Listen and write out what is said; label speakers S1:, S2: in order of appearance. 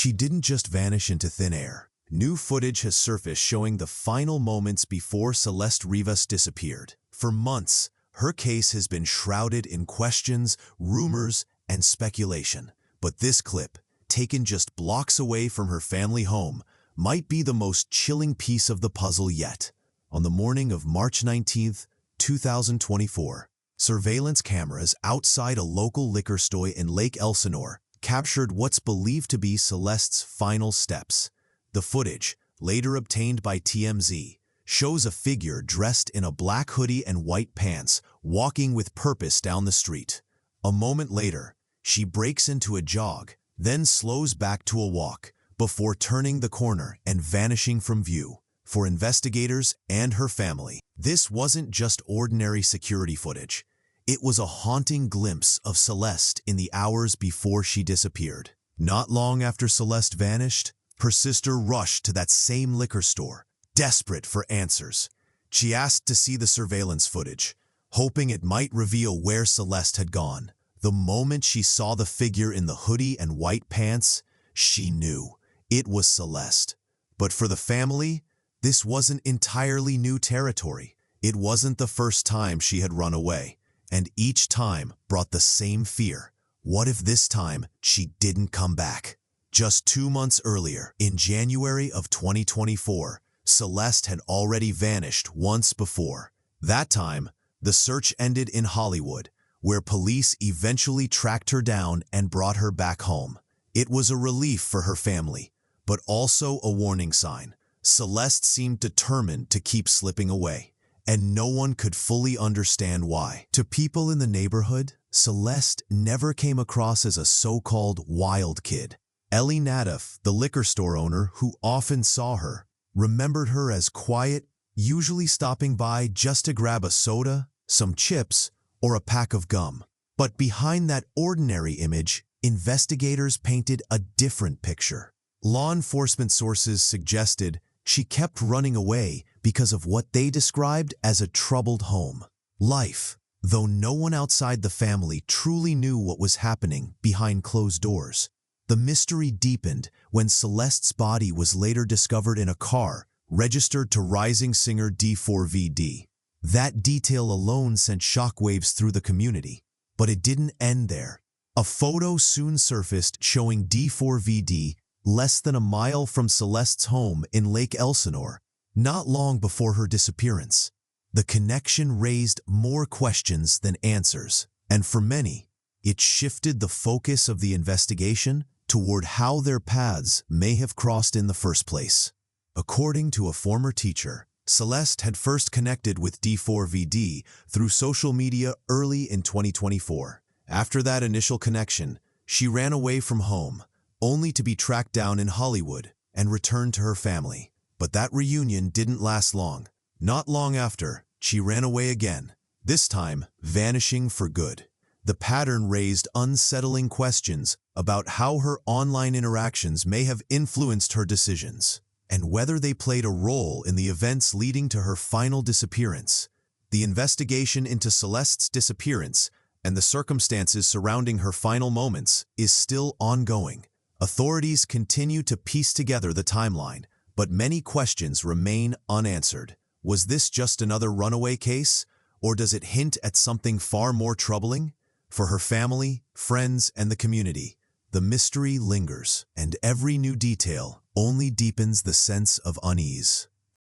S1: she didn't just vanish into thin air. New footage has surfaced showing the final moments before Celeste Rivas disappeared. For months, her case has been shrouded in questions, rumors, and speculation. But this clip, taken just blocks away from her family home, might be the most chilling piece of the puzzle yet. On the morning of March 19, 2024, surveillance cameras outside a local liquor store in Lake Elsinore captured what's believed to be Celeste's final steps. The footage, later obtained by TMZ, shows a figure dressed in a black hoodie and white pants, walking with purpose down the street. A moment later, she breaks into a jog, then slows back to a walk, before turning the corner and vanishing from view. For investigators and her family, this wasn't just ordinary security footage. It was a haunting glimpse of Celeste in the hours before she disappeared. Not long after Celeste vanished, her sister rushed to that same liquor store, desperate for answers. She asked to see the surveillance footage, hoping it might reveal where Celeste had gone. The moment she saw the figure in the hoodie and white pants, she knew it was Celeste. But for the family, this wasn't entirely new territory. It wasn't the first time she had run away, and each time brought the same fear. What if this time she didn't come back? Just 2 months earlier, in January of 2024, Celeste had already vanished once before. That time, the search ended in Hollywood, where police eventually tracked her down and brought her back home. It was a relief for her family, but also a warning sign. Celeste seemed determined to keep slipping away, and no one could fully understand why. To people in the neighborhood, Celeste never came across as a so-called wild kid. Ellie Nadif, the liquor store owner who often saw her, remembered her as quiet, usually stopping by just to grab a soda, some chips, or a pack of gum. But behind that ordinary image, investigators painted a different picture. Law enforcement sources suggested she kept running away because of what they described as a troubled home life, though no one outside the family truly knew what was happening behind closed doors. The mystery deepened when Celeste's body was later discovered in a car registered to rising singer D4VD. That detail alone sent shockwaves through the community, but it didn't end there. A photo soon surfaced showing D4VD less than a mile from Celeste's home in Lake Elsinore, not long before her disappearance. The connection raised more questions than answers, and for many, it shifted the focus of the investigation toward how their paths may have crossed in the first place. According to a former teacher, Celeste had first connected with D4VD through social media early in 2024. After that initial connection, she ran away from home, only to be tracked down in Hollywood and returned to her family. But that reunion didn't last long. Not long after, she ran away again, this time vanishing for good. The pattern raised unsettling questions about how her online interactions may have influenced her decisions, and whether they played a role in the events leading to her final disappearance. The investigation into Celeste's disappearance and the circumstances surrounding her final moments is still ongoing. Authorities continue to piece together the timeline, but many questions remain unanswered. Was this just another runaway case, or does it hint at something far more troubling? For her family, friends, and the community, the mystery lingers, and every new detail only deepens the sense of unease.